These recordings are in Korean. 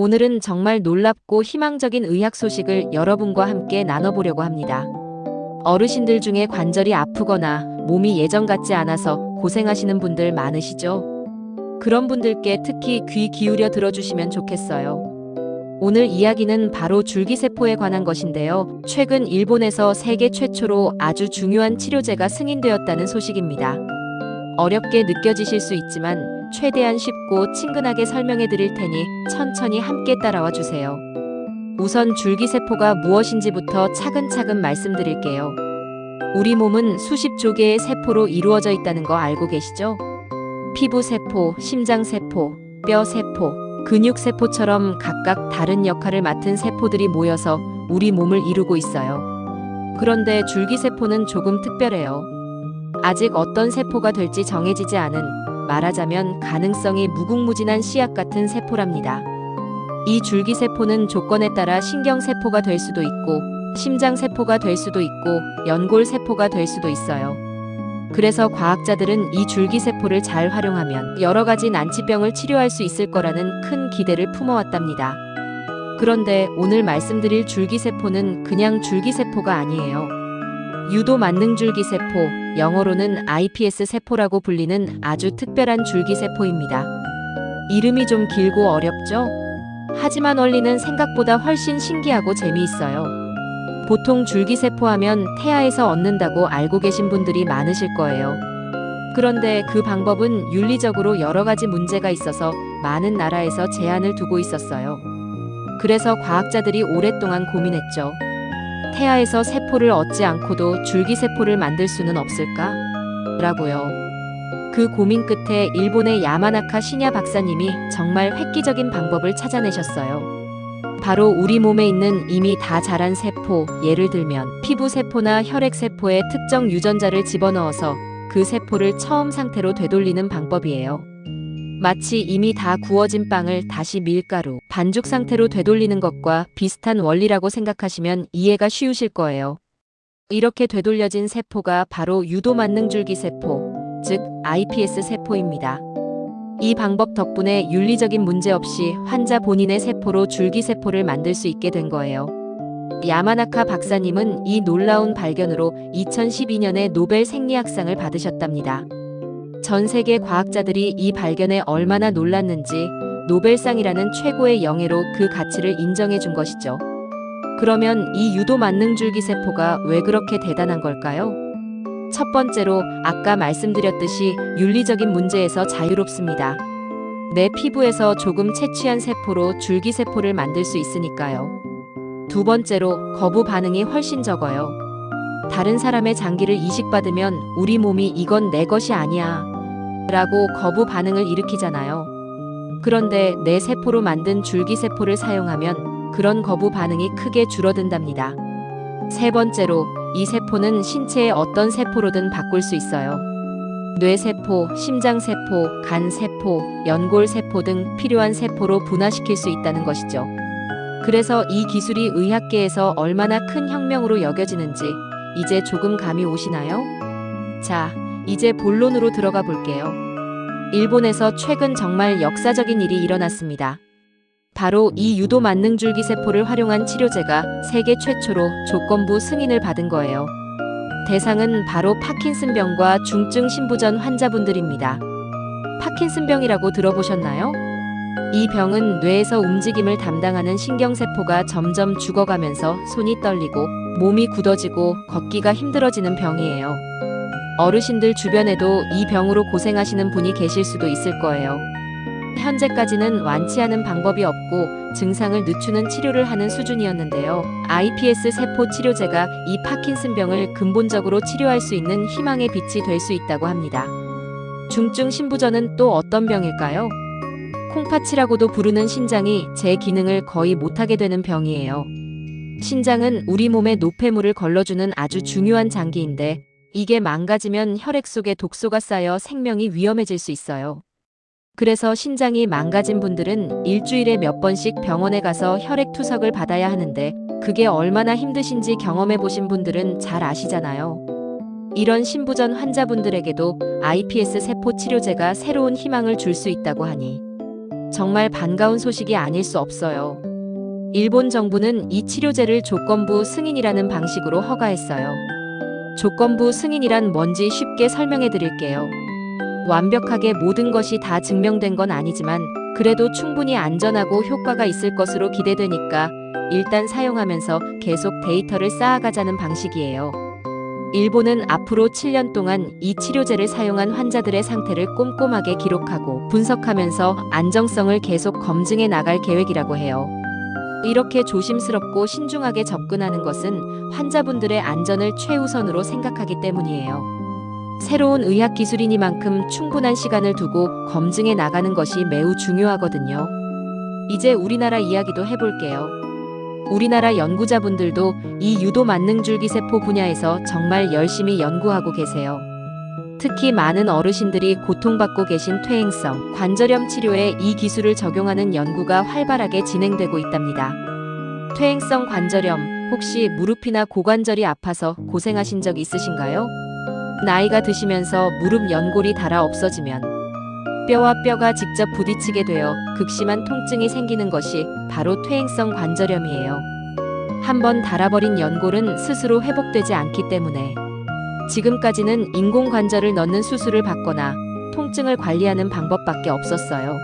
오늘은 정말 놀랍고 희망적인 의학 소식을 여러분과 함께 나눠보려고 합니다. 어르신들 중에 관절이 아프거나 몸이 예전 같지 않아서 고생하시는 분들 많으시죠? 그런 분들께 특히 귀 기울여 들어주시면 좋겠어요. 오늘 이야기는 바로 줄기세포에 관한 것인데요. 최근 일본에서 세계 최초로 아주 중요한 치료제가 승인되었다는 소식입니다. 어렵게 느껴지실 수 있지만 최대한 쉽고 친근하게 설명해 드릴 테니 천천히 함께 따라와 주세요. 우선 줄기세포가 무엇인지부터 차근차근 말씀드릴게요. 우리 몸은 수십조 개의 세포로 이루어져 있다는 거 알고 계시죠? 피부세포, 심장세포, 뼈세포, 근육세포처럼 각각 다른 역할을 맡은 세포들이 모여서 우리 몸을 이루고 있어요. 그런데 줄기세포는 조금 특별해요. 아직 어떤 세포가 될지 정해지지 않은, 말하자면 가능성이 무궁무진한 씨앗 같은 세포랍니다. 이 줄기세포는 조건에 따라 신경세포가 될 수도 있고, 심장세포가 될 수도 있고, 연골세포가 될 수도 있어요. 그래서 과학자들은 이 줄기세포를 잘 활용하면 여러 가지 난치병을 치료할 수 있을 거라는 큰 기대를 품어왔답니다. 그런데 오늘 말씀드릴 줄기세포는 그냥 줄기세포가 아니에요. 유도만능줄기세포, 영어로는 iPS 세포라고 불리는 아주 특별한 줄기세포입니다. 이름이 좀 길고 어렵죠? 하지만 원리는 생각보다 훨씬 신기하고 재미있어요. 보통 줄기세포 하면 태아에서 얻는다고 알고 계신 분들이 많으실 거예요. 그런데 그 방법은 윤리적으로 여러 가지 문제가 있어서 많은 나라에서 제한을 두고 있었어요. 그래서 과학자들이 오랫동안 고민했죠. 태아에서 세포를 얻지 않고도 줄기세포를 만들 수는 없을까? 라고요. 그 고민 끝에 일본의 야마나카 시냐 박사님이 정말 획기적인 방법을 찾아내셨어요. 바로 우리 몸에 있는 이미 다 자란 세포, 예를 들면 피부세포나 혈액세포에 특정 유전자를 집어넣어서 그 세포를 처음 상태로 되돌리는 방법이에요. 마치 이미 다 구워진 빵을 다시 밀가루, 반죽 상태로 되돌리는 것과 비슷한 원리라고 생각하시면 이해가 쉬우실 거예요. 이렇게 되돌려진 세포가 바로 유도만능줄기세포, 즉 iPS 세포입니다. 이 방법 덕분에 윤리적인 문제 없이 환자 본인의 세포로 줄기세포를 만들 수 있게 된 거예요. 야마나카 박사님은 이 놀라운 발견으로 2012년에 노벨 생리학상을 받으셨답니다. 전 세계 과학자들이 이 발견에 얼마나 놀랐는지 노벨상이라는 최고의 영예로 그 가치를 인정해 준 것이죠. 그러면 이 유도만능줄기세포가 왜 그렇게 대단한 걸까요? 첫 번째로 아까 말씀드렸듯이 윤리적인 문제에서 자유롭습니다. 내 피부에서 조금 채취한 세포로 줄기세포를 만들 수 있으니까요. 두 번째로 거부 반응이 훨씬 적어요. 다른 사람의 장기를 이식받으면 우리 몸이 이건 내 것이 아니야 라고 거부 반응을 일으키잖아요. 그런데 내 세포로 만든 줄기세포를 사용하면 그런 거부 반응이 크게 줄어든답니다. 세 번째로 이 세포는 신체의 어떤 세포로든 바꿀 수 있어요. 뇌세포, 심장세포, 간세포, 연골세포 등 필요한 세포로 분화시킬 수 있다는 것이죠. 그래서 이 기술이 의학계에서 얼마나 큰 혁명으로 여겨지는지 이제 조금 감이 오시나요? 자, 이제 본론으로 들어가 볼게요. 일본에서 최근 정말 역사적인 일이 일어났습니다. 바로 이 유도만능줄기세포를 활용한 치료제가 세계 최초로 조건부 승인을 받은 거예요. 대상은 바로 파킨슨병과 중증 신부전 환자분들입니다. 파킨슨병이라고 들어보셨나요? 이 병은 뇌에서 움직임을 담당하는 신경세포가 점점 죽어가면서 손이 떨리고 몸이 굳어지고 걷기가 힘들어지는 병이에요. 어르신들 주변에도 이 병으로 고생하시는 분이 계실 수도 있을 거예요. 현재까지는 완치하는 방법이 없고 증상을 늦추는 치료를 하는 수준이었는데요. iPS 세포 치료제가 이 파킨슨병을 근본적으로 치료할 수 있는 희망의 빛이 될 수 있다고 합니다. 중증 신부전은 또 어떤 병일까요? 콩팥이라고도 부르는 신장이 제 기능을 거의 못하게 되는 병이에요. 신장은 우리 몸에 노폐물을 걸러주는 아주 중요한 장기인데 이게 망가지면 혈액 속에 독소가 쌓여 생명이 위험해질 수 있어요. 그래서 신장이 망가진 분들은 일주일에 몇 번씩 병원에 가서 혈액 투석을 받아야 하는데 그게 얼마나 힘드신지 경험해 보신 분들은 잘 아시잖아요. 이런 신부전 환자분들에게도 iPS 세포 치료제가 새로운 희망을 줄 수 있다고 하니 정말 반가운 소식이 아닐 수 없어요. 일본 정부는 이 치료제를 조건부 승인이라는 방식으로 허가했어요. 조건부 승인이란 뭔지 쉽게 설명해 드릴게요. 완벽하게 모든 것이 다 증명된 건 아니지만 그래도 충분히 안전하고 효과가 있을 것으로 기대되니까 일단 사용하면서 계속 데이터를 쌓아가자는 방식이에요. 일본은 앞으로 7년 동안 이 치료제를 사용한 환자들의 상태를 꼼꼼하게 기록하고 분석하면서 안정성을 계속 검증해 나갈 계획이라고 해요. 이렇게 조심스럽고 신중하게 접근하는 것은 환자분들의 안전을 최우선으로 생각하기 때문이에요. 새로운 의학 기술이니만큼 충분한 시간을 두고 검증해 나가는 것이 매우 중요하거든요. 이제 우리나라 이야기도 해볼게요. 우리나라 연구자분들도 이 유도 만능줄기세포 분야에서 정말 열심히 연구하고 계세요. 특히 많은 어르신들이 고통받고 계신 퇴행성 관절염 치료에 이 기술을 적용하는 연구가 활발하게 진행되고 있답니다. 퇴행성 관절염, 혹시 무릎이나 고관절이 아파서 고생하신 적 있으신가요? 나이가 드시면서 무릎 연골이 닳아 없어지면 뼈와 뼈가 직접 부딪히게 되어 극심한 통증이 생기는 것이 바로 퇴행성 관절염이에요. 한번 닳아버린 연골은 스스로 회복되지 않기 때문에 지금까지는 인공관절을 넣는 수술을 받거나 통증을 관리하는 방법밖에 없었어요.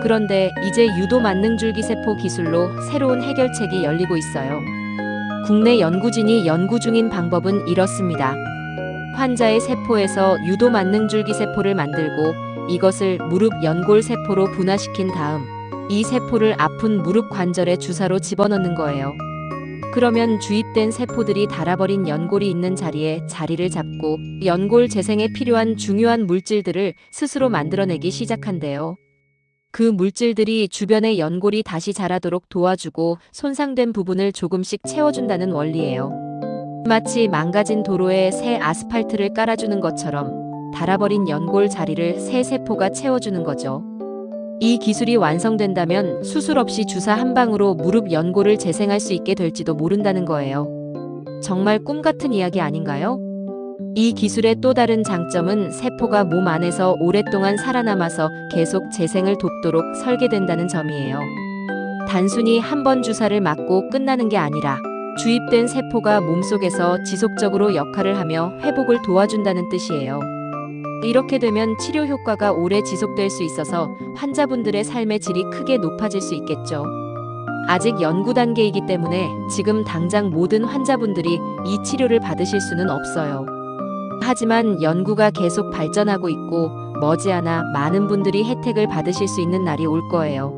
그런데 이제 유도 만능줄기세포 기술로 새로운 해결책이 열리고 있어요. 국내 연구진이 연구 중인 방법은 이렇습니다. 환자의 세포에서 유도 만능줄기세포를 만들고 이것을 무릎 연골 세포로 분화시킨 다음 이 세포를 아픈 무릎 관절에 주사로 집어넣는 거예요. 그러면 주입된 세포들이 닳아버린 연골이 있는 자리에 자리를 잡고 연골 재생에 필요한 중요한 물질들을 스스로 만들어내기 시작한대요. 그 물질들이 주변의 연골이 다시 자라도록 도와주고 손상된 부분을 조금씩 채워준다는 원리예요. 마치 망가진 도로에 새 아스팔트를 깔아주는 것처럼 닳아버린 연골 자리를 새 세포가 채워주는 거죠. 이 기술이 완성된다면 수술 없이 주사 한 방으로 무릎 연골을 재생할 수 있게 될지도 모른다는 거예요. 정말 꿈 같은 이야기 아닌가요? 이 기술의 또 다른 장점은 세포가 몸 안에서 오랫동안 살아남아서 계속 재생을 돕도록 설계된다는 점이에요. 단순히 한 번 주사를 맞고 끝나는 게 아니라 주입된 세포가 몸속에서 지속적으로 역할을 하며 회복을 도와준다는 뜻이에요. 이렇게 되면 치료 효과가 오래 지속될 수 있어서 환자분들의 삶의 질이 크게 높아질 수 있겠죠. 아직 연구 단계이기 때문에 지금 당장 모든 환자분들이 이 치료를 받으실 수는 없어요. 하지만 연구가 계속 발전하고 있고 머지않아 많은 분들이 혜택을 받으실 수 있는 날이 올 거예요.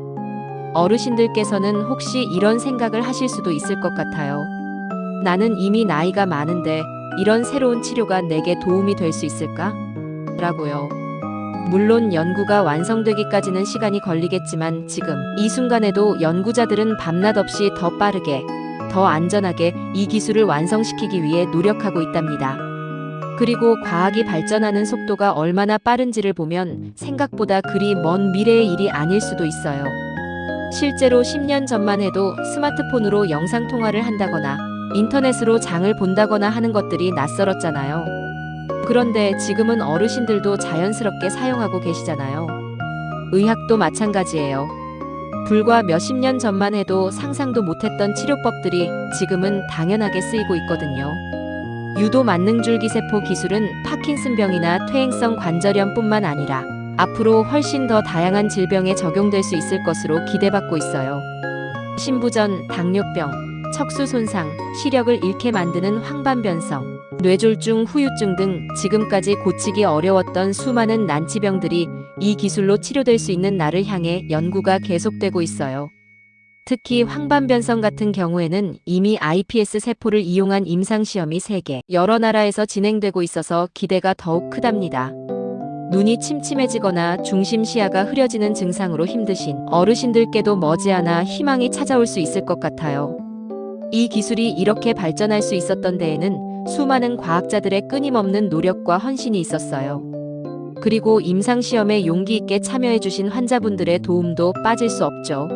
어르신들께서는 혹시 이런 생각을 하실 수도 있을 것 같아요. 나는 이미 나이가 많은데 이런 새로운 치료가 내게 도움이 될 수 있을까? 라고요. 물론 연구가 완성되기까지는 시간이 걸리겠지만 지금 이 순간에도 연구자들은 밤낮 없이 더 빠르게, 더 안전하게 이 기술을 완성시키기 위해 노력하고 있답니다. 그리고 과학이 발전하는 속도가 얼마나 빠른지를 보면 생각보다 그리 먼 미래의 일이 아닐 수도 있어요. 실제로 10년 전만 해도 스마트폰으로 영상통화를 한다거나 인터넷으로 장을 본다거나 하는 것들이 낯설었잖아요. 그런데 지금은 어르신들도 자연스럽게 사용하고 계시잖아요. 의학도 마찬가지예요. 불과 몇십 년 전만 해도 상상도 못했던 치료법들이 지금은 당연하게 쓰이고 있거든요. 유도 만능줄기세포 기술은 파킨슨병이나 퇴행성 관절염뿐만 아니라 앞으로 훨씬 더 다양한 질병에 적용될 수 있을 것으로 기대받고 있어요. 신부전, 당뇨병, 척수 손상, 시력을 잃게 만드는 황반변성, 뇌졸중, 후유증 등 지금까지 고치기 어려웠던 수많은 난치병들이 이 기술로 치료될 수 있는 날을 향해 연구가 계속되고 있어요. 특히 황반변성 같은 경우에는 이미 iPS 세포를 이용한 임상시험이 세계 여러 나라에서 진행되고 있어서 기대가 더욱 크답니다. 눈이 침침해지거나 중심 시야가 흐려지는 증상으로 힘드신 어르신들께도 머지않아 희망이 찾아올 수 있을 것 같아요. 이 기술이 이렇게 발전할 수 있었던 데에는 수많은 과학자들의 끊임없는 노력과 헌신이 있었어요. 그리고 임상시험에 용기 있게 참여해주신 환자분들의 도움도 빠질 수 없죠.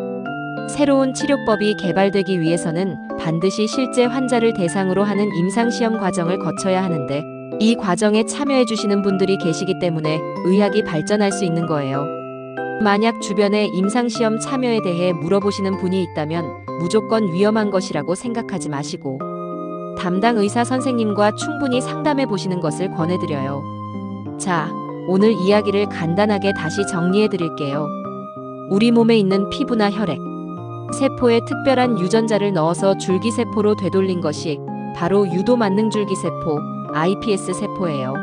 새로운 치료법이 개발되기 위해서는 반드시 실제 환자를 대상으로 하는 임상시험 과정을 거쳐야 하는데 이 과정에 참여해주시는 분들이 계시기 때문에 의학이 발전할 수 있는 거예요. 만약 주변에 임상시험 참여에 대해 물어보시는 분이 있다면 무조건 위험한 것이라고 생각하지 마시고 담당 의사 선생님과 충분히 상담해 보시는 것을 권해드려요. 자, 오늘 이야기를 간단하게 다시 정리해 드릴게요. 우리 몸에 있는 피부나 혈액, 세포에 특별한 유전자를 넣어서 줄기세포로 되돌린 것이 바로 유도만능줄기세포, iPS 세포예요.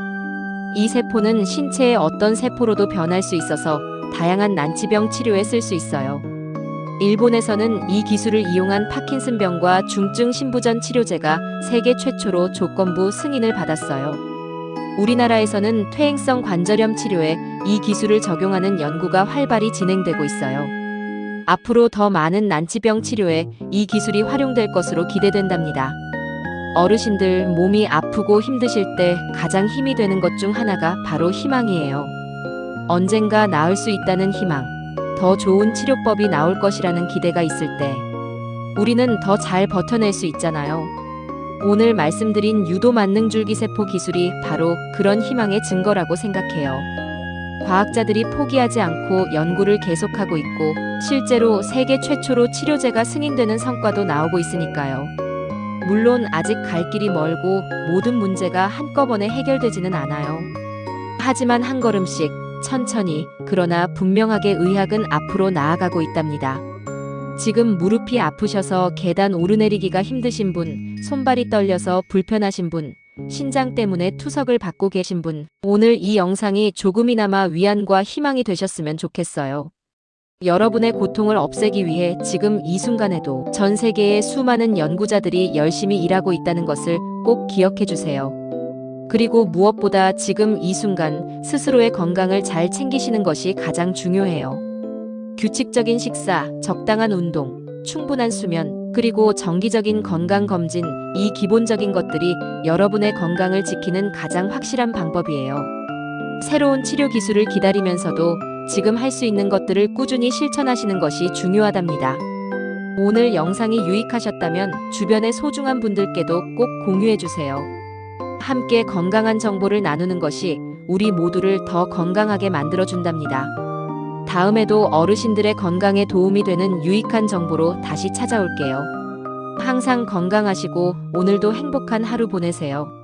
이 세포는 신체의 어떤 세포로도 변할 수 있어서 다양한 난치병 치료에 쓸 수 있어요. 일본에서는 이 기술을 이용한 파킨슨병과 중증 신부전 치료제가 세계 최초로 조건부 승인을 받았어요. 우리나라에서는 퇴행성 관절염 치료에 이 기술을 적용하는 연구가 활발히 진행되고 있어요. 앞으로 더 많은 난치병 치료에 이 기술이 활용될 것으로 기대된답니다. 어르신들 몸이 아프고 힘드실 때 가장 힘이 되는 것 중 하나가 바로 희망이에요. 언젠가 나을 수 있다는 희망, 더 좋은 치료법이 나올 것이라는 기대가 있을 때 우리는 더 잘 버텨낼 수 있잖아요. 오늘 말씀드린 유도만능줄기세포 기술이 바로 그런 희망의 증거라고 생각해요. 과학자들이 포기하지 않고 연구를 계속하고 있고 실제로 세계 최초로 치료제가 승인되는 성과도 나오고 있으니까요. 물론 아직 갈 길이 멀고 모든 문제가 한꺼번에 해결되지는 않아요. 하지만 한 걸음씩 천천히 그러나 분명하게 의학은 앞으로 나아가고 있답니다. 지금 무릎이 아프셔서 계단 오르내리기가 힘드신 분, 손발이 떨려서 불편하신 분, 신장 때문에 투석을 받고 계신 분, 오늘 이 영상이 조금이나마 위안과 희망이 되셨으면 좋겠어요. 여러분의 고통을 없애기 위해 지금 이 순간에도 전 세계의 수많은 연구자들이 열심히 일하고 있다는 것을 꼭 기억해 주세요. 그리고 무엇보다 지금 이 순간 스스로의 건강을 잘 챙기시는 것이 가장 중요해요. 규칙적인 식사, 적당한 운동, 충분한 수면, 그리고 정기적인 건강검진, 이 기본적인 것들이 여러분의 건강을 지키는 가장 확실한 방법이에요. 새로운 치료 기술을 기다리면서도 지금 할 수 있는 것들을 꾸준히 실천하시는 것이 중요하답니다. 오늘 영상이 유익하셨다면 주변의 소중한 분들께도 꼭 공유해주세요. 함께 건강한 정보를 나누는 것이 우리 모두를 더 건강하게 만들어준답니다. 다음에도 어르신들의 건강에 도움이 되는 유익한 정보로 다시 찾아올게요. 항상 건강하시고 오늘도 행복한 하루 보내세요.